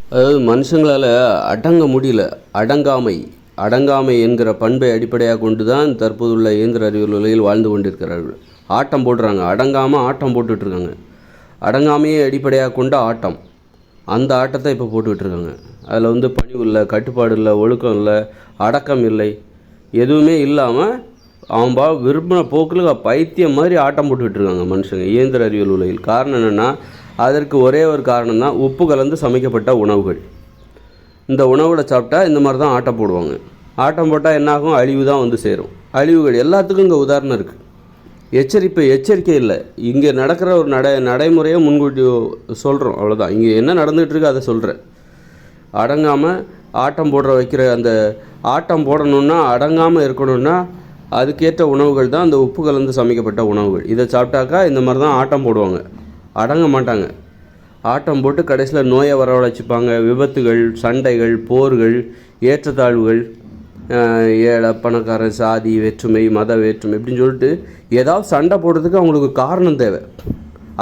அதாவது மனுஷங்களால் அடங்க முடியல. அடங்காமை என்கிற பண்பை அடிப்படையாக கொண்டு தான் தற்போதுள்ள இயந்திர அறிவியல் உலகில் வாழ்ந்து கொண்டிருக்கிறார்கள். ஆட்டம் போடுறாங்க, அடங்காமல் ஆட்டம் போட்டுட்ருக்காங்க. அடங்காமையே அடிப்படையாக கொண்ட ஆட்டம், அந்த ஆட்டத்தை இப்போ போட்டுக்கிட்டு இருக்காங்க. அதில் பணிவு இல்லை, கட்டுப்பாடு இல்லை, ஒழுக்கம் இல்லை, அடக்கம் இல்லை, எதுவுமே இல்லாமல் அவன் விரும்பின போக்கில் பைத்தியம் மாதிரி ஆட்டம் போட்டுக்கிட்டு இருக்காங்க மனுஷங்க இயந்திர அறிவியல் உலகில். காரணம் என்னென்னா, அதற்கு ஒரே ஒரு காரணம் தான், உப்பு கலந்து சமைக்கப்பட்ட உணவுகள். இந்த உணவுகளை சாப்பிட்டா இந்த மாதிரி தான் ஆட்டம் போடுவாங்க. ஆட்டம் போட்டால் என்னாகும்? அழிவு தான் சேரும். அழிவுகள் எல்லாத்துக்கும் இங்கே உதாரணம் இருக்குது. எச்சரிக்கை இல்லை. இங்கே நடக்கிற ஒரு நடைமுறையை முன்கூட்டி சொல்கிறோம், அவ்வளோதான். இங்கே என்ன நடந்துகிட்ருக்கு அதை சொல்கிறேன். அடங்காமல் ஆட்டம் வைக்கிற அந்த ஆட்டம் போடணுன்னா, அடங்காமல் இருக்கணும்னா அதுக்கேற்ற உணவுகள் தான் அந்த உப்பு கலந்து சமைக்கப்பட்ட உணவுகள். இதை சாப்பிட்டாக்கா இந்த மாதிரி தான் ஆட்டம் போடுவாங்க, அடங்க மாட்டாங்க. ஆட்டம் போட்டு கடைசியில் நோயை வரவழைச்சிப்பாங்க. விபத்துகள், சண்டைகள், போர்கள், ஏற்றத்தாழ்வுகள், ஏழை பணக்காரன், சாதி வேற்றுமை, மத வேற்றுமை இப்படின்னு சொல்லிட்டு ஏதாவது சண்டை போடுறதுக்கு அவங்களுக்கு காரணம் தேவை.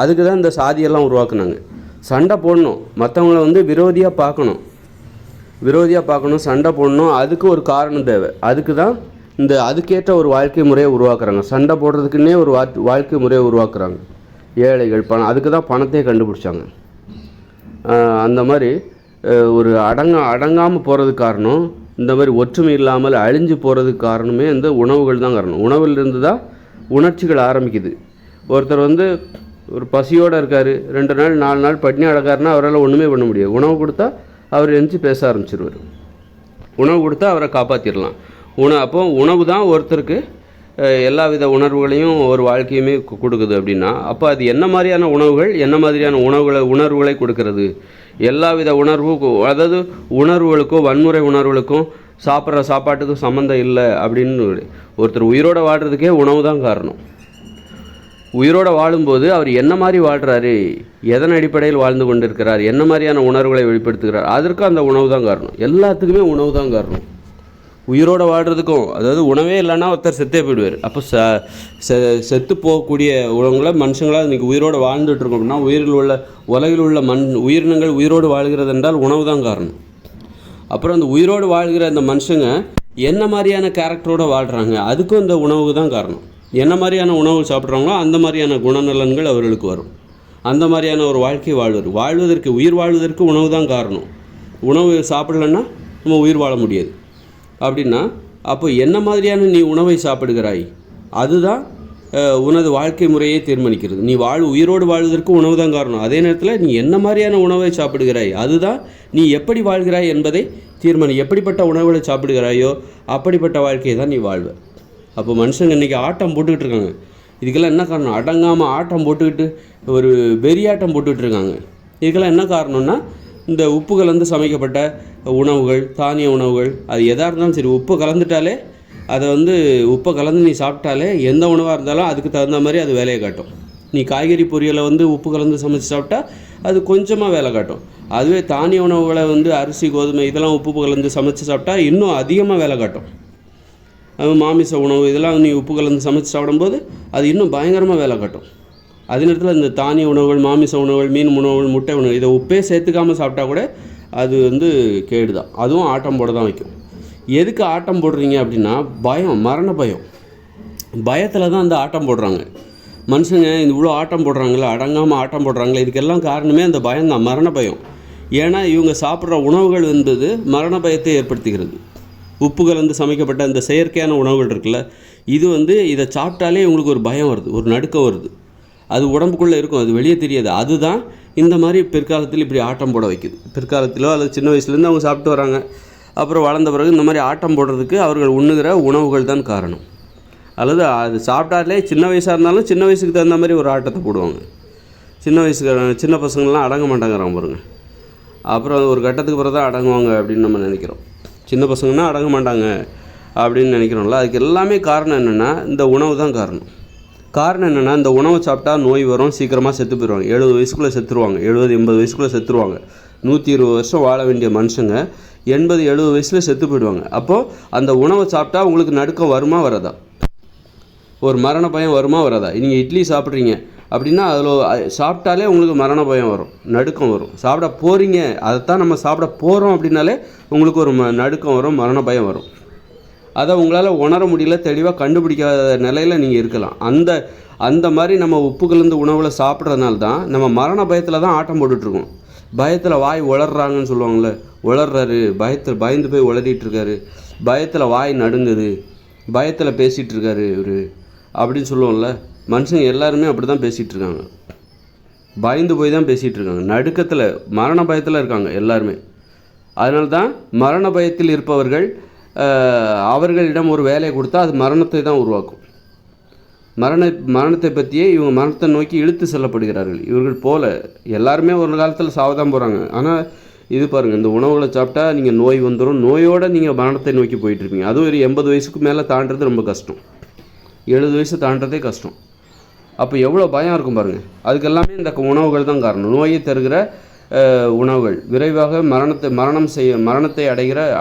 அதுக்கு தான் இந்த சாதியெல்லாம் உருவாக்குனாங்க. சண்டை போடணும், மற்றவங்கள விரோதியாக பார்க்கணும், சண்டை போடணும், அதுக்கு ஒரு காரணம் தேவை. அதுக்கு தான் அதுக்கேற்ற ஒரு வாழ்க்கை முறையை உருவாக்குறாங்க. சண்டை போடுறதுக்குன்னே ஒரு வாழ்க்கை முறையை உருவாக்குறாங்க. ஏழைகள், பணம், அதுக்கு தான் பணத்தையே கண்டுபிடிச்சாங்க. அந்த மாதிரி ஒரு அடங்காமல் போகிறதுக்கு காரணம், இந்த மாதிரி ஒற்றுமை இல்லாமல் அழிஞ்சு போகிறதுக்கு காரணமே இந்த உணவுகள் தான் காரணம். உணவிலிருந்து தான் உணர்ச்சிகள் ஆரம்பிக்குது. ஒருத்தர் ஒரு பசியோடு இருக்கார், 2 நாள் 4 நாள் பட்னி அடக்காருன்னா அவரால் ஒன்றுமே பண்ண முடியாது. உணவு கொடுத்தா அவர் எழுந்து பேச ஆரம்பிச்சிருவார். உணவு கொடுத்தா அவரை காப்பாற்றிடலாம். அப்போ உணவு தான் ஒருத்தருக்கு எல்லா வித உணர்வுகளையும் ஒரு வாழ்க்கையுமே கொடுக்குது. அப்படின்னா அப்போ அது என்ன மாதிரியான உணவுகள், என்ன மாதிரியான உணர்வுகளை கொடுக்கறது? எல்லா வித அதாவது உணர்வுகளுக்கும் வன்முறை உணர்வுகளுக்கும் சாப்பிட்ற சாப்பாட்டுக்கும் சம்மந்தம் இல்லை அப்படின்னு. ஒருத்தர் உயிரோடு வாழ்கிறதுக்கே உணவு தான் காரணம். உயிரோடு வாழும்போது அவர் என்ன மாதிரி வாழ்கிறாரு, எதன் அடிப்படையில் வாழ்ந்து கொண்டு இருக்கிறார், என்ன மாதிரியான உணர்வுகளை வெளிப்படுத்துகிறார், அதற்கும் அந்த உணவு தான் காரணம். எல்லாத்துக்குமே உணவு தான் காரணம். உயிரோடு வாழ்கிறதுக்கும், அதாவது உணவே இல்லைன்னா ஒருத்தர் செத்தே போயிடுவார். அப்போ செத்து போகக்கூடிய உணவுகளை மனுஷங்களாக இன்றைக்கி உயிரோடு வாழ்ந்துட்டுருக்கோம் அப்படின்னா, உலகில் உள்ள உயிரினங்கள் உயிரோடு வாழ்கிறது என்றால் உணவு தான் காரணம். அப்புறம் அந்த உயிரோடு வாழ்கிற அந்த மனுஷங்க என்ன மாதிரியான கேரக்டரோடு வாழ்கிறாங்க, அதுக்கும் இந்த உணவு தான் காரணம். என்ன மாதிரியான உணவு சாப்பிட்றாங்களோ அந்த மாதிரியான குணநலன்கள் அவர்களுக்கு வரும். அந்த மாதிரியான ஒரு வாழ்க்கை வாழ்வதற்கு உயிர் வாழ்வதற்கு உணவு தான் காரணம். உணவு சாப்பிடலைன்னா நம்ம உயிர் வாழ முடியாது. அப்படின்னா அப்போ என்ன மாதிரியான நீ உணவை சாப்பிடுகிறாய், அதுதான் உனது வாழ்க்கை முறையை தீர்மானிக்கிறது. நீ உயிரோடு வாழ்வதற்கு உணவு தான் காரணம். அதே நேரத்தில் நீ என்ன மாதிரியான உணவை சாப்பிடுகிறாய், அதுதான் நீ எப்படி வாழ்கிறாய் என்பதை எப்படிப்பட்ட உணவுகளை சாப்பிடுகிறாயோ அப்படிப்பட்ட வாழ்க்கையை தான் நீ வாழ்வ. அப்போ மனுஷங்க இன்றைக்கி ஆட்டம் போட்டுக்கிட்டு இருக்காங்க. இதுக்கெல்லாம் என்ன காரணம்? அடங்காமல் ஆட்டம் போட்டுக்கிட்டு ஒரு வெறியாட்டம் போட்டுக்கிட்டு இருக்காங்க. இதுக்கெல்லாம் என்ன காரணம்னா, இந்த உப்பு கலந்து சமைக்கப்பட்ட உணவுகள், தானிய உணவுகள், அது எதாக இருந்தாலும் சரி, உப்பு கலந்துட்டாலே அதை உப்பை கலந்து நீ சாப்பிட்டாலே எந்த உணவாக இருந்தாலும் அதுக்கு தகுந்த மாதிரி அது வேலையை காட்டும். நீ காய்கறி பொரியலை உப்பு கலந்து சமைச்சு சாப்பிட்டா அது கொஞ்சமாக வேலை காட்டும். அதுவே தானிய உணவுகளை அரிசி, கோதுமை இதெல்லாம் உப்பு கலந்து சமைச்சு சாப்பிட்டா இன்னும் அதிகமாக வேலை காட்டும். அது மாமிச உணவு இதெல்லாம் நீ உப்பு கலந்து சமைச்சு சாப்பிடும்போது அது இன்னும் பயங்கரமாக வேலை காட்டும். அதே நேரத்தில் இந்த தானிய உணவுகள், மாமிச உணவுகள், மீன் உணவுகள், முட்டை உணவு இதை உப்பே சேர்த்துக்காமல் சாப்பிட்டா கூட அது கேடு தான். அதுவும் ஆட்டம் போட தான் வைக்கும். எதுக்கு ஆட்டம் போடுறீங்க அப்படின்னா, மரண பயத்தில் தான் அந்த ஆட்டம் போடுறாங்க மனுஷங்க. இவ்வளோ ஆட்டம் போடுறாங்களே, அடங்காமல் ஆட்டம் போடுறாங்களே, இதுக்கெல்லாம் காரணமே அந்த பயம்தான், மரண பயம். ஏன்னா இவங்க சாப்பிட்ற உணவுகள் என்பது மரண பயத்தை ஏற்படுத்துகிறது. உப்பு கலந்து சமைக்கப்பட்ட இந்த செயற்கையான உணவுகள் இருக்குல்ல, இது இதை சாப்பிட்டாலே இவங்களுக்கு ஒரு பயம் வருது, ஒரு நடுக்கம் வருது. அது உடம்புக்குள்ளே இருக்கும், அது வெளியே தெரியாது. அதுதான் இந்த மாதிரி பிற்காலத்தில் இப்படி ஆட்டம் போட வைக்குது. பிற்காலத்திலோ அல்லது சின்ன வயசுலேருந்து அவங்க சாப்பிட்டு வராங்க, அப்புறம் வளர்ந்த பிறகு இந்த மாதிரி ஆட்டம் போடுறதுக்கு அவர்கள் உண்ணுகிற உணவுகள் தான் காரணம். அல்லது அது சாப்பிட்டாலே சின்ன வயசாக இருந்தாலும் சின்ன வயசுக்கு தகுந்த மாதிரி ஒரு ஆட்டத்தை போடுவாங்க. சின்ன பசங்கள்லாம் அடங்க மாட்டாங்கிறாங்க பாருங்க. அப்புறம் ஒரு கட்டத்துக்கு பிறகு தான் அடங்குவாங்க அப்படின்னு நம்ம நினைக்கிறோம். சின்ன பசங்கன்னா அடங்க மாட்டாங்க அப்படின்னு நினைக்கிறோம்ல. அதுக்கு எல்லாமே காரணம் என்னென்னா, இந்த உணவு தான் காரணம். என்னென்னா, இந்த உணவை சாப்பிட்டா நோய் வரும், சீக்கிரமாக செத்து போயிடுவாங்க. 70 வயசுக்குள்ளே செத்துருவாங்க, 70-80 வயசுக்குள்ளே செத்துருவாங்க. 120 வருஷம் வாழ வேண்டிய மனுஷங்க 80-70 வயசில் செத்து போயிடுவாங்க. அப்போது அந்த உணவை சாப்பிட்டா உங்களுக்கு நடுக்கம் வருமா வராதா? ஒரு மரண பயம் வருமா வராதா? நீங்கள் இட்லி சாப்பிட்றீங்க அப்படின்னா அதில் சாப்பிட்டாலே உங்களுக்கு மரண பயம் வரும், நடுக்கம் வரும். சாப்பிட போகிறீங்க, அதைத்தான் நம்ம சாப்பிட போகிறோம் அப்படின்னாலே உங்களுக்கு ஒரு நடுக்கம் வரும், மரண பயம் வரும். அதை உங்களால் உணர முடியல, தெளிவாக கண்டுபிடிக்காத நிலையில் நீங்கள் இருக்கலாம். அந்த மாதிரி நம்ம உப்பு கலந்து உணவில் சாப்பிட்றதுனால தான் நம்ம மரண பயத்தில் தான் ஆட்டம் போட்டுட்ருக்கோம். பயத்தில் வாய் உளர்றாங்கன்னு சொல்லுவாங்கள்ல, உளர்றாரு, பயந்து போய் உளறிட்டுருக்காரு, பயத்தில் வாய் நடுங்குது, பயத்தில் பேசிகிட்டு இருக்காரு இவர் அப்படின்னு சொல்லுவோம்ல. மனுஷங்க எல்லாருமே அப்படி தான் பேசிகிட்டு இருக்காங்க, பயந்து போய் தான் பேசிகிட்டு இருக்காங்க, நடுக்கத்தில் மரண பயத்தில் இருக்காங்க எல்லாருமே. அதனால தான் மரண பயத்தில் இருப்பவர்கள் அவர்களிடம் ஒரு வேலையை கொடுத்தா அது மரணத்தை தான் உருவாக்கும். மரணத்தை பற்றியே இவங்க மரணத்தை நோக்கி இழுத்து செல்லப்படுகிறார்கள். இவர்கள் போல எல்லாருமே ஒரு காலத்தில் சாவதான் போகிறாங்க. ஆனால் இது பாருங்கள், இந்த உணவுகளை சாப்பிட்டா நீங்கள் நோய் வந்துடும், நோயோடு நீங்கள் மரணத்தை நோக்கி போயிட்டுருப்பீங்க. அதுவும் ஒரு 80 வயசுக்கு மேலே தாண்டுறது ரொம்ப கஷ்டம், 70 வயசு தாண்டதே கஷ்டம். அப்போ எவ்வளோ பயம் இருக்கும் பாருங்கள். அதுக்கு எல்லாமே இந்த உணவுகள் தான் காரணம். நோயை தருகிற உணவுகள், விரைவாக மரணத்தை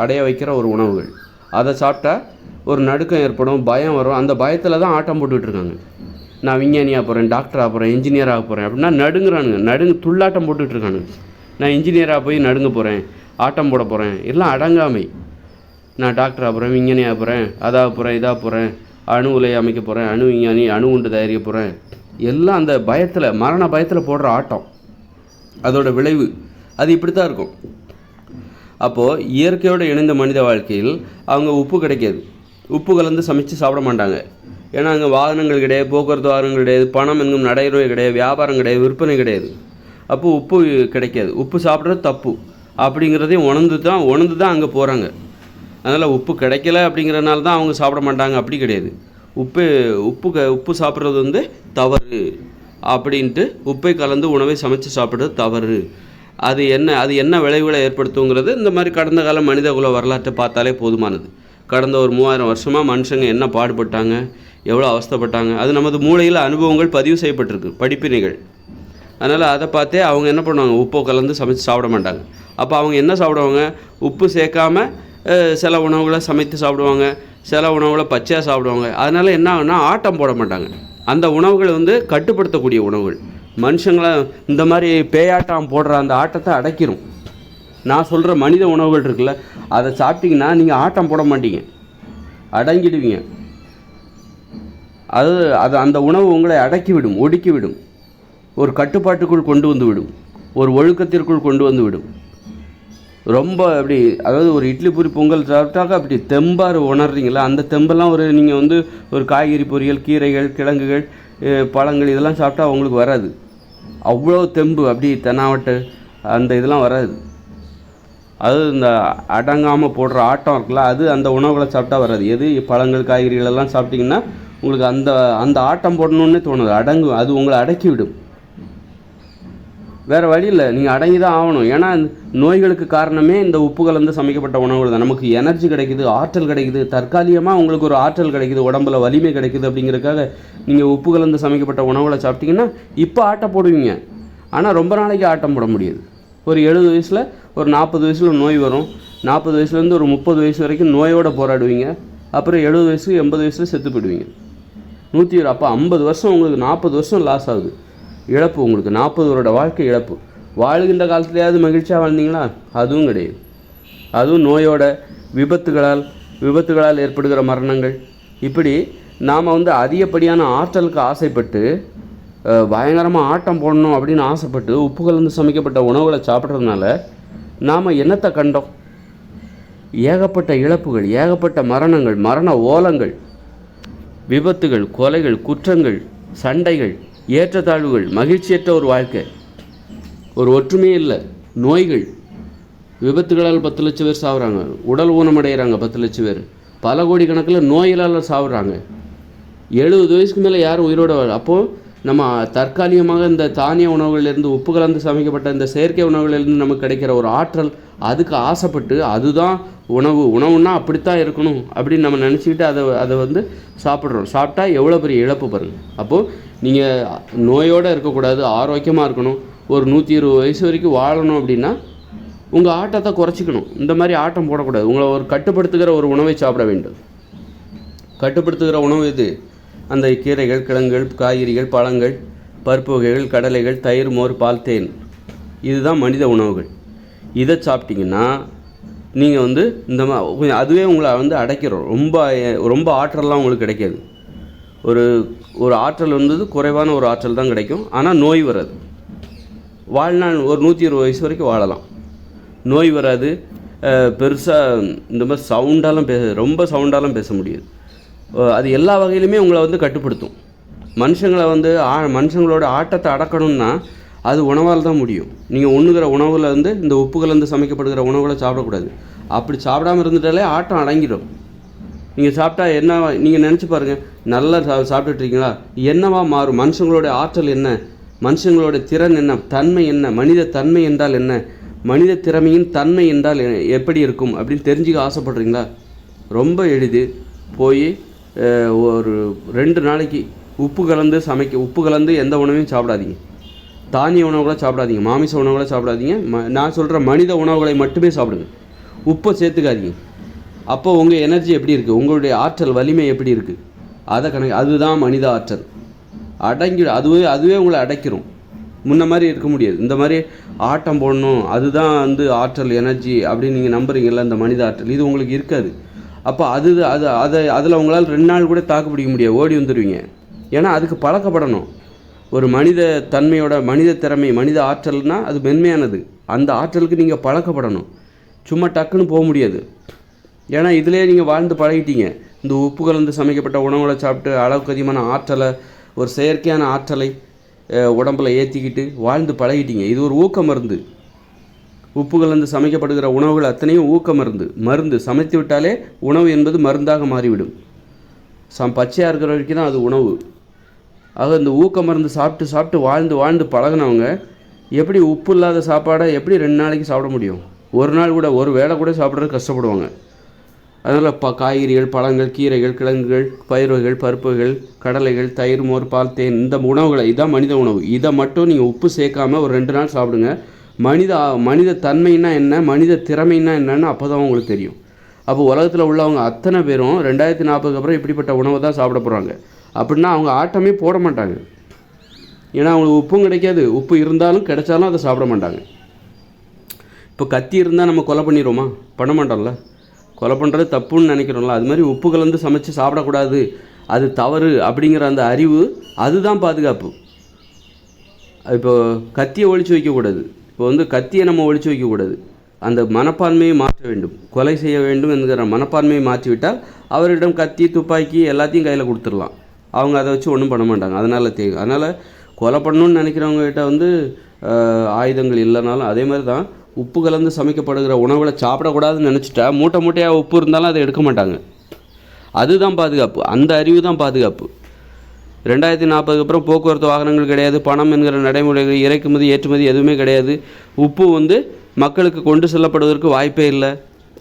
அடைய வைக்கிற ஒரு உணவுகள். அதை சாப்பிட்டா ஒரு நடுக்கம் ஏற்படும், பயம் வரும். அந்த பயத்தில் தான் ஆட்டம் போட்டுட்ருக்காங்க. நான் விஞ்ஞானியாக போகிறேன், டாக்டராக போகிறேன், இன்ஜினியராக போகிறேன் அப்படின்னா நடுங்குறானுங்க, துள்ளாட்டம் போட்டுட்ருக்கானுங்க. நான் இன்ஜினியராக போய் நடுங்க போகிறேன், ஆட்டம் போட போகிறேன், எல்லாம் அடங்காமை. நான் டாக்டராக போகிறேன், விஞ்ஞானியாக போகிறேன், அதாக போகிறேன், இதாக போகிறேன், அணு உலையை அமைக்க போகிறேன், அணு விஞ்ஞானி, அணு உண்டு தயாரிக்க போகிறேன், எல்லாம் அந்த பயத்தில், மரண பயத்தில் போடுற ஆட்டம். அதோட விளைவு அது இப்படி தான் இருக்கும். அப்போது இயற்கையோடு இணைந்த மனித வாழ்க்கையில் அவங்க உப்பு கிடைக்காது, உப்பு கலந்து சமைச்சு சாப்பிட மாட்டாங்க. ஏன்னா அங்கே வாகனங்கள் கிடையாது, போக்குவரத்து வாகனங்கள் கிடையாது, பணம் எங்கும் நடைமுறை கிடையாது, வியாபாரம் கிடையாது, விற்பனை கிடையாது. அப்போது உப்பு கிடைக்காது, உப்பு சாப்பிட்றது தப்பு அப்படிங்கிறதையும் உணர்ந்து தான் அங்கே போகிறாங்க. அதனால் உப்பு கிடைக்கல அப்படிங்கிறனால தான் அவங்க சாப்பிட மாட்டாங்க அப்படி கிடையாது. உப்பு சாப்பிட்றது தவறு அப்படின்ட்டு உப்பை கலந்து உணவை சமைச்சு சாப்பிட்றது தவறு. அது என்ன விளைவுகளை ஏற்படுத்துங்கிறது இந்த மாதிரி கடந்த கால மனிதகுல வரலாற்றை பார்த்தாலே போதுமானது. கடந்த ஒரு 3000 வருஷமாக மனுஷங்க என்ன பாடுபட்டாங்க, எவ்வளோ அவஸ்தைப்பட்டாங்க, அது நமது மூளையில் அனுபவங்கள் பதிவு செய்யப்பட்டிருக்கு, படிப்பினைகள். அதனால் அதை பார்த்தே அவங்க என்ன பண்ணுவாங்க, உப்பை கலந்து சமைச்சு சாப்பிட மாட்டாங்க. அப்போ அவங்க என்ன சாப்பிடுவாங்க, உப்பு சேர்க்காமல் சில உணவுகளை சமைத்து சாப்பிடுவாங்க, சில உணவுகளை பச்சையாக சாப்பிடுவாங்க. அதனால் என்ன ஆகுனா ஆட்டம் போட மாட்டாங்க. அந்த உணவுகள் கட்டுப்படுத்தக்கூடிய உணவுகள். மனுஷங்களை இந்த மாதிரி பேயாட்டம் போடுற அந்த ஆட்டத்தை அடக்கிடும். நான் சொல்கிற மனித உணவுகள் இருக்குல்ல, அதை சாப்பிட்டிங்கன்னா நீங்கள் ஆட்டம் போட மாட்டீங்க, அடங்கிடுவீங்க. அந்த உணவு உங்களை அடக்கிவிடும், ஒடுக்கிவிடும், ஒரு கட்டுப்பாட்டுக்குள் கொண்டு வந்து விடும், ஒரு ஒழுக்கத்திற்குள் கொண்டு வந்து விடும். ரொம்ப அப்படி, அதாவது ஒரு இட்லி பூரி பொங்கல் சாப்பிட்டாக்கா அப்படி தெம்பாறு உணர்றீங்களா, அந்த தெம்பெல்லாம் நீங்கள் ஒரு காய்கறி பொரியல், கீரைகள், கிழங்குகள், பழங்கள் இதெல்லாம் சாப்பிட்டா அவங்களுக்கு வராது. அவ்வளோ தெம்பு அப்படி தெனாவட்டு அந்த இதெல்லாம் வராது. அது இந்த அடங்காமல் போடுற ஆட்டம் இருக்குல்ல, அது அந்த உணவுகளை சாப்பிட்டா வராது. எது பழங்கள், காய்கறிகள் எல்லாம் சாப்பிட்டிங்கன்னா உங்களுக்கு அந்த ஆட்டம் போடணுன்னே தோணுது, அது உங்களை அடக்கி விடும். வேறு வழி இல்லை, நீங்கள் அடங்கி தான் ஆகணும். ஏன்னா நோய்களுக்கு காரணமே இந்த உப்பு கலந்து சமைக்கப்பட்ட உணவுகள் தான். நமக்கு எனர்ஜி கிடைக்குது, ஆற்றல் கிடைக்குது, தற்காலிகமாக உங்களுக்கு ஒரு ஆற்றல் கிடைக்குது, உடம்புல வலிமை கிடைக்குது அப்படிங்கிறதுக்காக நீங்கள் உப்பு கலந்து சமைக்கப்பட்ட உணவுகளை சாப்பிட்டிங்கன்னா இப்போ ஆட்டம் போடுவீங்க. ஆனால் ரொம்ப நாளைக்கு ஆட்டம் போட முடியாது. ஒரு 70 வயசில், ஒரு 40 வயசில் நோய் வரும். 40 வயசுலேருந்து ஒரு 30 வயசு வரைக்கும் நோயோடு போராடுவீங்க. அப்புறம் 70 வயசு 80 வயசில் செத்து போயிடுவீங்க. 120. அப்போ 50 வருஷம் உங்களுக்கு, 40 வருஷம் லாஸ் ஆகுது, இழப்பு. உங்களுக்கு 40 வருட வாழ்க்கை இழப்பு. வாழ்கின்ற காலத்துலையாவது மகிழ்ச்சியாக வாழ்ந்தீங்களா? அதுவும் கிடையாது. அதுவும் நோயோட, விபத்துகளால் ஏற்படுகிற மரணங்கள். இப்படி நாம் அதிகப்படியான ஆற்றலுக்கு ஆசைப்பட்டு பயங்கரமாக ஆட்டம் போடணும் அப்படின்னு ஆசைப்பட்டு உப்பு கலந்து சமைக்கப்பட்ட உணவுகளை சாப்பிட்றதுனால நாம் என்னத்தை கண்டோம்? ஏகப்பட்ட இழப்புகள், ஏகப்பட்ட மரணங்கள், மரண ஓலங்கள், விபத்துகள், கொலைகள், குற்றங்கள், சண்டைகள், ஏற்றத்தாழ்வுகள், மகிழ்ச்சியற்ற ஒரு வாழ்க்கை, ஒரு ஒற்றுமையே இல்லை, நோய்கள். விபத்துகளால் 10 லட்சம் பேர் சாகுறாங்க, உடல் ஊனமடைகிறாங்க 10 லட்சம் பேர், பல கோடி கணக்கில் நோய்களால் சாகுறாங்க. 70 வயசுக்கு மேலே யாரும் உயிரோட வாழ. அப்போது நம்ம தற்காலிகமாக இந்த தானிய உணவுகளிலிருந்து, உப்பு கலந்து சமைக்கப்பட்ட இந்த செயற்கை உணவுகளிலிருந்து நமக்கு கிடைக்கிற ஒரு ஆற்றல், அதுக்கு ஆசைப்பட்டு அதுதான் உணவுன்னா அப்படித்தான் இருக்கணும் அப்படின்னு நம்ம நினச்சிக்கிட்டு அதை சாப்பிட்றோம். சாப்பிட்டா எவ்வளோ பெரிய இழப்பு பாருங்கள். அப்போது நீங்கள் நோயோடு இருக்கக்கூடாது, ஆரோக்கியமாக இருக்கணும், ஒரு 120 வயசு வரைக்கும் வாழணும் அப்படின்னா உங்கள் ஆட்டத்தை குறைச்சிக்கணும். இந்த மாதிரி ஆட்டம் போடக்கூடாது. உங்களை ஒரு கட்டுப்படுத்துகிற ஒரு உணவை சாப்பிட வேண்டும். கட்டுப்படுத்துகிற உணவு இது அந்த கீரைகள், கிழங்குகள், காய்கறிகள், பழங்கள், பருப்பு வகைகள், கடலைகள், தயிர், மோர், பால், தேன். இதுதான் மனித உணவுகள். இதை சாப்பிட்டிங்கன்னா நீங்கள் வந்து அதுவே உங்களை அடைக்கிறோம். ரொம்ப ஆற்றல்லாம் உங்களுக்கு கிடைக்காது. ஒரு ஆற்றல் குறைவான ஒரு ஆற்றல் தான் கிடைக்கும். ஆனால் நோய் வராது. வாழ்நாள் ஒரு 120 வயசு வரைக்கும் வாழலாம். நோய் வராது. பெருசாக இந்த மாதிரி ரொம்ப சவுண்டாலாம் பேச முடியாது. அது எல்லா வகையிலுமே உங்களை கட்டுப்படுத்தும். மனுஷங்களோட ஆட்டத்தை அடக்கணும்னா அது உணவால் தான் முடியும். நீங்கள் உண்ணுகிற உணவில் இந்த உப்பு கலந்து சமைக்கப்படுகிற உணவுகளை சாப்பிடக்கூடாது. அப்படி சாப்பிடாமல் இருந்துட்டாலே ஆட்டம் அடங்கிடும். நீங்கள் சாப்பிட்டா என்ன, நீங்கள் நினச்சி பாருங்கள், நல்லா சாப்பிட்டுட்ருக்கீங்களா, என்னவா மாறும்? மனுஷங்களோட ஆற்றல் என்ன, மனுஷங்களோட திறன் என்ன, தன்மை என்ன, மனித தன்மை என்றால் என்ன, மனித திறமையின் தன்மை என்றால் எப்படி இருக்கும் அப்படின்னு தெரிஞ்சுக்க ஆசைப்படுறீங்களா? ரொம்ப எளிது. போய் ஒரு 2 நாளைக்கு உப்பு கலந்து எந்த உணவையும் சாப்பிடாதீங்க. தானிய உணவுகளை சாப்பிடாதீங்க, மாமிச உணவுகளை சாப்பிடாதீங்க. நான் சொல்கிற மனித உணவுகளை மட்டுமே சாப்பிடுங்க. உப்பை சேர்த்துக்காதீங்க. அப்போ உங்கள் எனர்ஜி எப்படி இருக்குது, உங்களுடைய ஆற்றல் வலிமை எப்படி இருக்குது, அதுதான் மனித ஆற்றல். அதுவே உங்களை அடைக்கிறோம். முன்ன மாதிரி இருக்க முடியாது. இந்த மாதிரி ஆட்டம் போடணும், அதுதான் ஆற்றல், எனர்ஜி அப்படின்னு நீங்கள் நம்புறீங்கல்ல, இந்த மனித ஆற்றல், இது உங்களுக்கு இருக்காது. அப்போ அதில் உங்களால் 2 நாள் கூட தாக்கு பிடிக்க முடியாது, ஓடி வந்துடுவீங்க. ஏன்னா அதுக்கு பழக்கப்படணும். ஒரு மனித தன்மையோட மனித திறமை, மனித ஆற்றல்னால் அது மென்மையானது. அந்த ஆற்றலுக்கு நீங்கள் பழக்கப்படணும். சும்மா டக்குன்னு போக முடியாது. ஏன்னா இதிலே நீங்கள் வாழ்ந்து பழகிட்டீங்க. இந்த உப்பு கலந்து சமைக்கப்பட்ட உணவுகளை சாப்பிட்டு அளவுக்கு அதிகமான ஆற்றலை, ஒரு செயற்கையான ஆற்றலை உடம்பில் ஏற்றிக்கிட்டு வாழ்ந்து பழகிட்டீங்க. இது ஒரு ஊக்க மருந்து. உப்பு கலந்து சமைக்கப்படுகிற உணவுகள் அத்தனையும் ஊக்க மருந்து. சமைத்து விட்டாலே உணவு என்பது மருந்தாக மாறிவிடும். பச்சையாக இருக்கிற வரைக்கும் தான் அது உணவு. ஆக இந்த ஊக்க மருந்து சாப்பிட்டு வாழ்ந்து பழகினவங்க எப்படி உப்பு இல்லாத சாப்பாடை எப்படி 2 நாளைக்கு சாப்பிட முடியும்? ஒரு நாள் கூட, ஒரு வேளை கூட சாப்பிட்றது கஷ்டப்படுவாங்க. அதனால் காய்கறிகள், பழங்கள், கீரைகள், கிழங்குகள், பயிர் வகைகள், பருப்பு வகைகள், கடலைகள், தயிர், மோர், பால், தேன், இந்த உணவுகளை, இதுதான் மனித உணவு. இதை மட்டும் நீங்கள் உப்பு சேர்க்காமல் ஒரு 2 நாள் சாப்பிடுங்க. மனித தன்மைன்னா என்ன, மனித திறமைன்னா என்னன்னு அப்போ தான் உங்களுக்கு தெரியும். அப்போ உலகத்தில் உள்ளவங்க அத்தனை பேரும் 2040 அப்புறம் இப்படிப்பட்ட உணவை தான் சாப்பிட போகிறாங்க. அப்படின்னா அவங்க ஆட்டமே போட மாட்டாங்க. ஏன்னா அவங்களுக்கு உப்பும் கிடைக்காது. உப்பு இருந்தாலும் கிடைச்சாலும் அதை சாப்பிட மாட்டாங்க. இப்போ கத்தி இருந்தால் நம்ம கொலை பண்ணிடுவோமா? பண்ண மாட்டோம்ல. கொலை பண்ணுறது தப்புன்னு நினைக்கிறோம்ல. அது மாதிரி உப்பு கலந்து சமைச்சு சாப்பிடக்கூடாது, அது தவறு அப்படிங்கிற அந்த அறிவு, அதுதான் பாதுகாப்பு. இப்போ கத்தியை ஒழிச்சு வைக்கக்கூடாது. இப்போ கத்தியை நம்ம ஒழிச்சு வைக்கக்கூடாது. அந்த மனப்பான்மையை மாற்ற வேண்டும். கொலை செய்ய வேண்டும் என்கிற மனப்பான்மையை மாற்றிவிட்டால் அவரிடம் கத்தி, துப்பாக்கி எல்லாத்தையும் கையில் கொடுத்துடலாம். அவங்க அதை வச்சு ஒன்றும் பண்ண மாட்டாங்க. அதனால் கொலை பண்ணணும்னு நினைக்கிறவங்ககிட்ட ஆயுதங்கள் இல்லைனாலும் அதே மாதிரி தான் உப்பு கலந்து சமைக்கப்படுகிற உணவுகளை சாப்பிடக்கூடாதுன்னு நினச்சிட்டா மூட்டையாக உப்பு இருந்தாலும் அதை எடுக்க மாட்டாங்க. அதுதான் பாதுகாப்பு. அந்த அறிவு தான் பாதுகாப்பு. 2040 அப்புறம் போக்குவரத்து வாகனங்கள் கிடையாது, பணம் என்கிற நடைமுறைகள், இறக்குமதி ஏற்றுமதி எதுவுமே கிடையாது. உப்பு மக்களுக்கு கொண்டு செல்லப்படுவதற்கு வாய்ப்பே இல்லை.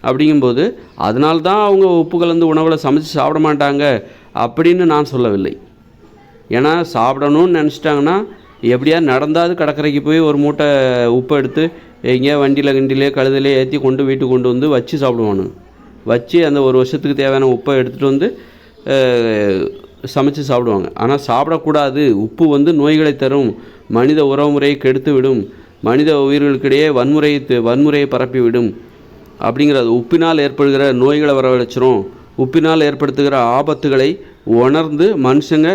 அப்படிங்கும்போது அதனால்தான் அவங்க உப்பு கலந்து உணவுகளை சமைச்சு சாப்பிட மாட்டாங்க அப்படின்னு நான் சொல்லவில்லை. ஏன்னா சாப்பிடணும்னு நினச்சிட்டாங்கன்னா எப்படியா நடந்தாது கடற்கரைக்கு போய் ஒரு மூட்டை உப்பை எடுத்து எங்கேயா வண்டியிலே கழுதிலே ஏற்றி வீட்டுக்கு கொண்டு வச்சு சாப்பிடுவானு. வச்சு அந்த ஒரு வருஷத்துக்கு தேவையான உப்பை எடுத்துகிட்டு சமைச்சு சாப்பிடுவாங்க. ஆனால் சாப்பிடக்கூடாது. உப்பு நோய்களை தரும், மனித உறவுமுறையை கெடுத்து விடும், மனித உயிர்களுக்கிடையே வன்முறையை பரப்பிவிடும் அப்படிங்கிறது. உப்பினால் ஏற்படுகிற நோய்களை வரவழைச்சிரும். உப்பினால் ஏற்படுத்துகிற ஆபத்துகளை உணர்ந்து மனுஷங்க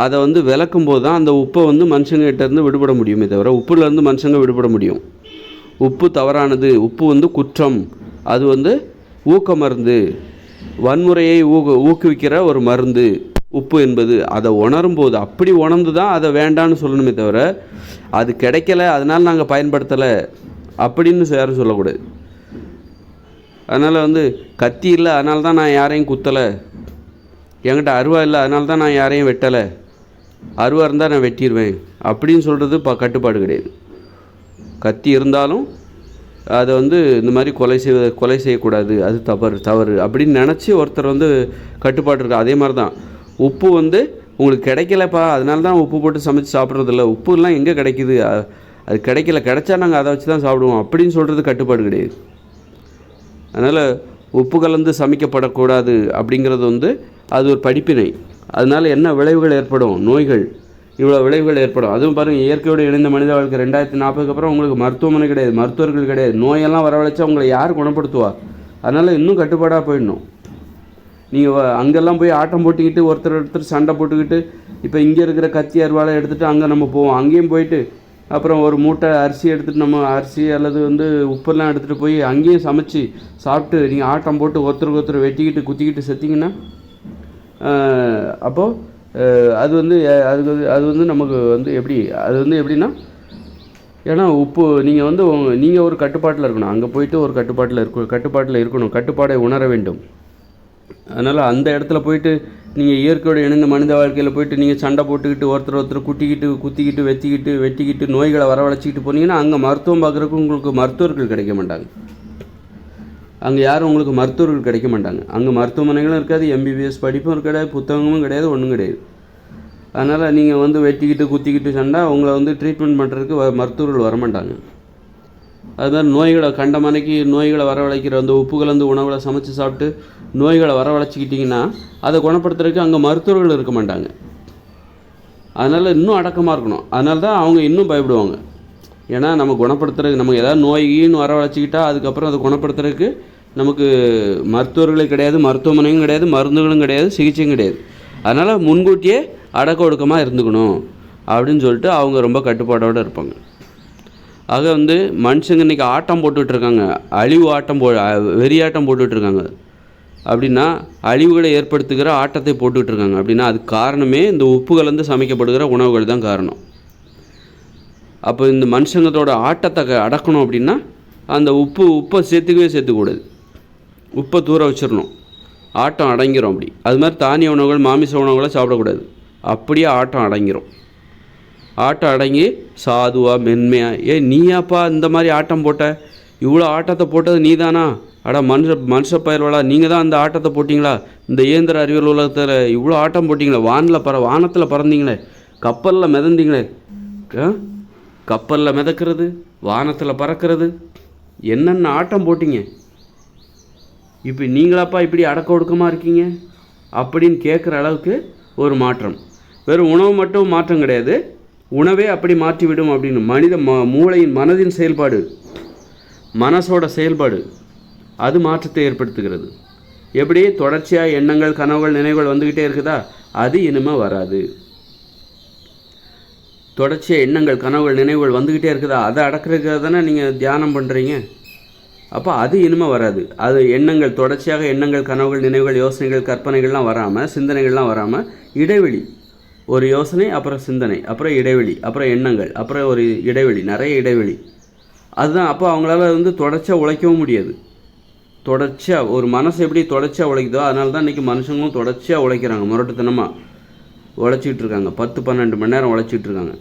அதை விளக்கும் போது தான் அந்த உப்பை மனுஷங்கிட்டேருந்து விடுபட முடியுமே தவிர உப்புலேருந்து மனுஷங்க விடுபட முடியும். உப்பு தவறானது, உப்பு குற்றம், அது ஊக்க மருந்து, வன்முறையை ஊக்குவிக்கிற ஒரு மருந்து உப்பு என்பது. அதை உணரும் போது அப்படி உணர்ந்து தான் அதை வேண்டான்னு சொல்லணுமே தவிர அது கிடைக்கல அதனால் நாங்கள் பயன்படுத்தலை அப்படின்னு யாரும் சொல்லக்கூடாது. அதனால் கத்தி இல்லை அதனால தான் நான் யாரையும் குத்தலை, என்கிட்ட அருவா இல்லை அதனால தான் நான் யாரையும் வெட்டலை, அருவா இருந்தால் நான் வெட்டிடுவேன் அப்படின்னு சொல்கிறது கட்டுப்பாடு கிடையாது. கத்தி இருந்தாலும் அதை இந்த மாதிரி கொலை செய்யக்கூடாது, அது தவறு அப்படின்னு நினச்சி ஒருத்தர் கட்டுப்பாடு இருக்கு. அதே மாதிரி தான் உப்பு உங்களுக்கு கிடைக்கலப்பா அதனால தான் உப்பு போட்டு சமைச்சு சாப்பிட்றதில்ல, உப்புலாம் எங்கே கிடைக்குது, அது கிடைச்சா நாங்கள் அதை வச்சு தான் சாப்பிடுவோம் அப்படின்னு சொல்கிறது கட்டுப்பாடு கிடையாது. அதனால் உப்பு கலந்து சமைக்கப்படக்கூடாது அப்படிங்கிறது அது ஒரு படிப்பினை. அதனால் என்ன விளைவுகள் ஏற்படும், நோய்கள், இவ்வளோ விளைவுகள் ஏற்படும். அதுவும் பாருங்கள், இயற்கையோடு இணைந்த மனித வாழ்க்கை 2040 அப்புறம் உங்களுக்கு மருத்துவமனை கிடையாது, மருத்துவர்கள் கிடையாது. நோயெல்லாம் வரவழைச்சா உங்களை யார் குணப்படுத்துவா? அதனால் இன்னும் கட்டுப்பாடாக போயிடணும். நீங்கள் அங்கெல்லாம் போய் ஆட்டம் போட்டுக்கிட்டு ஒருத்தர் சண்டை போட்டுக்கிட்டு, இப்போ இங்கே இருக்கிற கத்தி அருவாளை எடுத்துகிட்டு அங்கே நம்ம போவோம். அங்கேயும் போயிட்டு அப்புறம் ஒரு மூட்டை அரிசி எடுத்துகிட்டு, நம்ம அரிசி அல்லது உப்பெல்லாம் எடுத்துகிட்டு போய் அங்கேயும் சமைச்சு சாப்பிட்டு நீங்கள் ஆட்டம் போட்டு ஒருத்தருக்கு ஒருத்தர் வெட்டிக்கிட்டு குத்திக்கிட்டு செத்திங்கன்னா அப்போது அது நமக்கு எப்படின்னா, ஏன்னா உப்பு நீங்கள் ஒரு கட்டுப்பாட்டில் இருக்கணும். அங்கே போயிட்டு ஒரு கட்டுப்பாட்டில் இருக்கணும், கட்டுப்பாடை உணர வேண்டும். அதனால் அந்த இடத்துல போயிட்டு நீங்கள் இயற்கையோடு இணைந்த மனித வாழ்க்கையில் போயிட்டு நீங்கள் சண்டை போட்டுக்கிட்டு ஒருத்தர் குத்திக்கிட்டு வெட்டிக்கிட்டு நோய்களை வரவழைச்சிக்கிட்டு போனீங்கன்னா அங்கே மருத்துவம் பார்க்குறதுக்கு உங்களுக்கு மருத்துவர்கள் கிடைக்க மாட்டாங்க. அங்கே யாரும் உங்களுக்கு மருத்துவர்கள் கிடைக்க மாட்டாங்க. அங்கே மருத்துவமனைகளும் இருக்காது, எம்பிபிஎஸ் படிப்பும் கிடையாது, புத்தகமும் கிடையாது, ஒன்றும் கிடையாது. அதனால் நீங்கள் வெட்டிக்கிட்டு குத்திக்கிட்டு சண்டை உங்களை ட்ரீட்மெண்ட் பண்ணுறதுக்கு மருத்துவர்கள் வரமாட்டாங்க. அதுமாதிரி நோய்களை கண்டமனைக்கு நோய்களை வரவழைக்கிற உப்புகள் உணவுகளை சமைச்சு சாப்பிட்டு நோய்களை வரவழைச்சிக்கிட்டிங்கன்னா அதை குணப்படுத்துறதுக்கு அங்கே மருத்துவர்கள் இருக்க மாட்டாங்க. அதனால் இன்னும் அடக்கமாக இருக்கணும். அதனால தான் அவங்க இன்னும் பயப்படுவாங்க. ஏன்னா நம்ம குணப்படுத்துறதுக்கு, நமக்கு ஏதாவது நோயின்னு வரவழைச்சிக்கிட்டா அதுக்கப்புறம் அதை குணப்படுத்துறதுக்கு நமக்கு மருத்துவர்களே கிடையாது, மருத்துவமனையும் கிடையாது, மருந்துகளும் கிடையாது, சிகிச்சையும் கிடையாது. அதனால் முன்கூட்டியே அடக்க ஒடுக்கமாக இருந்துக்கணும் அப்படின்னு சொல்லிட்டு அவங்க ரொம்ப கட்டுப்பாடோடு இருப்பாங்க. ஆக மனுஷங்க இன்றைக்கி ஆட்டம் போட்டுட்ருக்காங்க, அழிவு ஆட்டம் வெறியாட்டம் போட்டுட்ருக்காங்க. அப்படின்னா அழிவுகளை ஏற்படுத்துகிற ஆட்டத்தை போட்டுட்ருக்காங்க. அப்படின்னா அதுக்கு காரணமே இந்த உப்பு கலந்து சமைக்கப்படுகிற உணவுகள் தான் காரணம். அப்போ இந்த மனுஷங்களோட ஆட்டத்தை அடக்கணும் அப்படின்னா அந்த உப்பை சேர்த்துக்கூடாது, உப்பை தூர வச்சிடணும், ஆட்டம் அடங்கிரும். அப்படி அது மாதிரி தானிய உணவுகள் மாமிச உணவுகளை சாப்பிடக்கூடாது, அப்படியே ஆட்டம் அடங்கிரும். ஆட்டம் அடங்கி சாதுவாக மென்மையாக, நீயாப்பா இந்த மாதிரி ஆட்டம் போட்ட, இவ்வளோ ஆட்டத்தை போட்டது நீ தானா? மனுஷ பயிர்களா நீங்கள் தான் அந்த ஆட்டத்தை போட்டிங்களா? இந்த இயந்திர அறிவியல் உலகத்தில் இவ்வளோ ஆட்டம் போட்டிங்களே, வானத்தில் பறந்தீங்களே, கப்பலில் மிதந்தீங்களே, கப்பலில் மிதக்கிறது, வானத்தில் பறக்கிறது, என்னென்ன ஆட்டம் போட்டிங்க, இப்போ நீங்களாப்பா இப்படி அடக்க ஒடுக்கமாக இருக்கீங்க அப்படின்னு கேட்குற அளவுக்கு ஒரு மாற்றம். வெறும் உணவு மட்டும் மாற்றம் கிடையாது, உணவே அப்படி மாற்றிவிடும் அப்படின்னு. மனித மூளையின் மனதின் செயல்பாடு, மனசோட செயல்பாடு அது மாற்றத்தை ஏற்படுத்துகிறது. எப்படி தொடர்ச்சியாக எண்ணங்கள் கனவுகள் நினைவுகள் வந்துக்கிட்டே இருக்குதா, அது இனிமேல் வராது. தொடர்ச்சியாக எண்ணங்கள் கனவுகள் நினைவுகள் வந்துக்கிட்டே இருக்குதா, அதை அடக்கிறதுக்காக தானே நீங்கள் தியானம் பண்ணுறீங்க. அப்போ அது இனிமேல் வராது. அது எண்ணங்கள் தொடர்ச்சியாக எண்ணங்கள் கனவுகள் நினைவுகள் யோசனைகள் கற்பனைகள்லாம் வராமல், சிந்தனைகள்லாம் வராமல், இடைவெளி, ஒரு யோசனை அப்புறம் சிந்தனை அப்புறம் இடைவெளி அப்புறம் எண்ணங்கள் அப்புறம் ஒரு இடைவெளி, நிறைய இடைவெளி. அதுதான் அப்போ அவங்களால தொடர்ச்சியாக உழைக்கவும் முடியாது. தொடர்ச்சியாக ஒரு மனசு எப்படி தொடர்ச்சியாக உழைக்குதோ அதனால தான் இன்றைக்கி மனுஷங்களும் தொடர்ச்சியாக உழைக்கிறாங்க, முரட்டுத்தனமாக உழைச்சிக்கிட்டு இருக்காங்க, 10-12 மணி நேரம் உழைச்சிக்கிட்டு இருக்காங்க.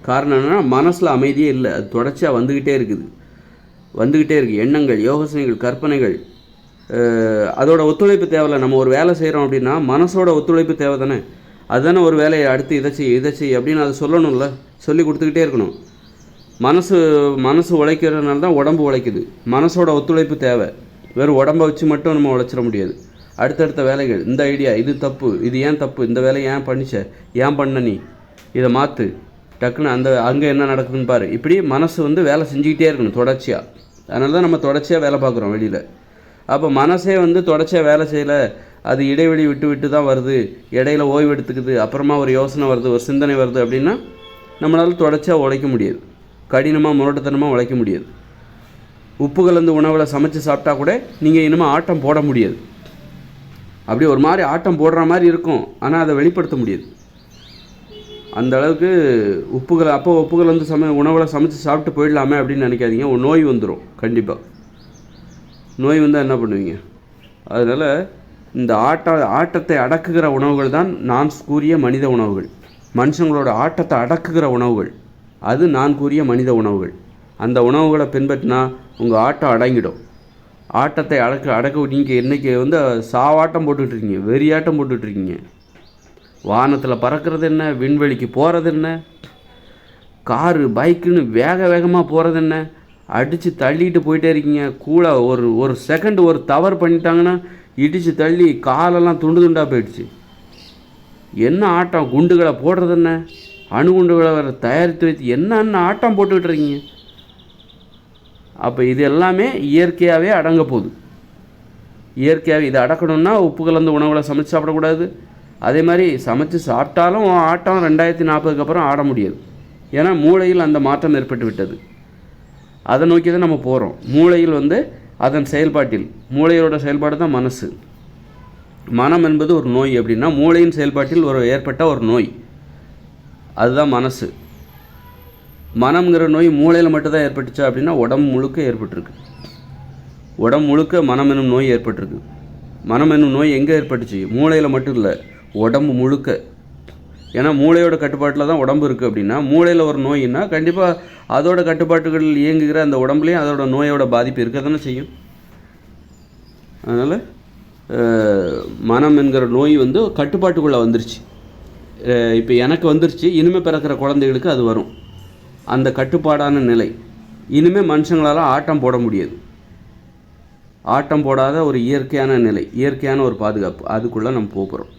காரணம் என்னென்னா மனசில் அமைதியே இல்லை, அது தொடர்ச்சியாக வந்துக்கிட்டே இருக்குது. எண்ணங்கள் யோசனைகள் கற்பனைகள், அதோட ஒத்துழைப்பு தேவையில்லை. நம்ம ஒரு வேலை செய்கிறோம் அப்படின்னா மனசோட ஒத்துழைப்பு தேவை தானே. அதுதானே ஒரு வேலையை அடுத்து இதை செய் அப்படின்னு அதை சொல்லணும்ல, சொல்லி கொடுத்துக்கிட்டே இருக்கணும். மனசு உழைக்கிறதுனால தான் உடம்பு உழைக்குது. மனசோட ஒத்துழைப்பு தேவை. வெறும் உடம்பை வச்சு மட்டும் நம்ம உழைச்சிட முடியாது. அடுத்தடுத்த வேலைகள், இந்த ஐடியா இது தப்பு, இது ஏன் தப்பு, இந்த வேலையை ஏன் பண்ணிச்ச, ஏன் பண்ண நீ, இதை மாற்று, டக்குன்னு அங்கே என்ன நடக்குதுன்னு பாரு. இப்படி மனசு வேலை செஞ்சுக்கிட்டே இருக்கணும் தொடர்ச்சியாக. அதனால தான் நம்ம தொடர்ச்சியாக வேலை பார்க்குறோம் வெளியில். அப்போ மனசே தொடர்ச்சியாக வேலை செய்யலை, அது இடைவெளி விட்டு தான் வருது, இடையில ஓய்வு எடுத்துக்குது, அப்புறமா ஒரு யோசனை வருது, ஒரு சிந்தனை வருது அப்படின்னா நம்மளால் தொடர்ச்சியாக உழைக்க முடியாது, கடினமாக முரட்டுத்தனமாக உழைக்க முடியாது. உப்பு கலந்து உணவுகளை சமைச்சு சாப்பிட்டா கூட நீங்கள் இனிமேல் ஆட்டம் போட முடியாது. அப்படி ஒரு மாதிரி ஆட்டம் போடுற மாதிரி இருக்கும், ஆனால் அதை வெளிப்படுத்த முடியாது. அந்த அளவுக்கு உப்புகள் உணவுகளை சமைச்சு சாப்பிட்டு போயிடலாமே அப்படின்னு நினைக்காதீங்க. ஒரு நோய் வந்துடும். கண்டிப்பாக நோய் வந்தால் என்ன பண்ணுவீங்க? அதனால் இந்த ஆட்டத்தை அடக்குகிற உணவுகள் தான் நான் கூறிய மனித உணவுகள். மனுஷங்களோட ஆட்டத்தை அடக்குகிற உணவுகள் அது நான் கூறிய மனித உணவுகள். அந்த உணவுகளை பின்பற்றினா உங்கள் ஆட்டம் அடங்கிடும். ஆட்டத்தை அடக்க நீங்கள் இன்றைக்கி சாவாட்டம் போட்டுட்ருக்கீங்க, வெறியாட்டம் போட்டுட்ருக்கீங்க. வானத்தில் பறக்கிறது என்ன, விண்வெளிக்கு போகிறது என்ன, காரு பைக்குன்னு வேகமாக போகிறது என்ன, அடித்து தள்ளிட்டு போயிட்டே இருக்கீங்க. கூட ஒரு செகண்ட் ஒரு தவறு பண்ணிட்டாங்கன்னா இடித்து தள்ளி காலெல்லாம் துண்டாக போயிடுச்சு. என்ன ஆட்டம், குண்டுகளை போடுறது என்ன, அணுகுண்டுகளை வர தயாரித்து வைத்து என்ன ஆட்டம் போட்டுக்கிட்டு இருக்கீங்க. அப்போ இது எல்லாமே இயற்கையாகவே அடங்க போகுது. இயற்கையாகவே இதை அடக்கணும்னா உப்பு கலந்த உணவுகளை சமைச்சு சாப்பிடக்கூடாது. அதே மாதிரி சமைச்சு சாப்பிட்டாலும் ஆட்டம் 2040க்கு அப்புறம் ஆட முடியாது. ஏன்னா மூளையில் அந்த மாற்றம் ஏற்பட்டு விட்டது. அதை நோக்கி தான் நம்ம போகிறோம். மூளையில் அதன் செயல்பாட்டில், மூளையோட செயல்பாடு தான் மனசு. மனம் என்பது ஒரு நோய். அப்படின்னா மூளையின் செயல்பாட்டில் ஏற்பட்ட ஒரு நோய், அதுதான் மனசு. மனம்ங்கிற நோய் மூளையில் மட்டும்தான் ஏற்பட்டுச்சா அப்படின்னா உடம்பு முழுக்க ஏற்பட்டிருக்கு. உடம்பு முழுக்க மனம் என்னும் நோய் ஏற்பட்டிருக்கு. மனம் என்னும் நோய் எங்கே ஏற்பட்டுச்சு? மூளையில் மட்டும் இல்லை, உடம்பு முழுக்க. ஏன்னா மூளையோட கட்டுப்பாட்டில் தான் உடம்பு இருக்குது. அப்படின்னா மூளையில் ஒரு நோயின்னா கண்டிப்பாக அதோட கட்டுப்பாட்டுகள் இயங்குகிற அந்த உடம்புலேயும் அதோட நோயோட பாதிப்பு இருக்க தானே செய்யும். அதனால் மனம் என்கிற நோய் கட்டுப்பாட்டுக்குள்ளே வந்துருச்சு. இப்போ எனக்கு வந்துருச்சு, இனிமேல் பிறக்கிற குழந்தைகளுக்கு அது வரும். அந்த கட்டுப்பாடான நிலை. இனிமேல் மனுஷங்களால் ஆட்டம் போட முடியாது. ஆட்டம் போடாத ஒரு இயற்கையான நிலை, இயற்கையான ஒரு பாதுகாப்பு, அதுக்குள்ளே நம்ம போகிறோம்.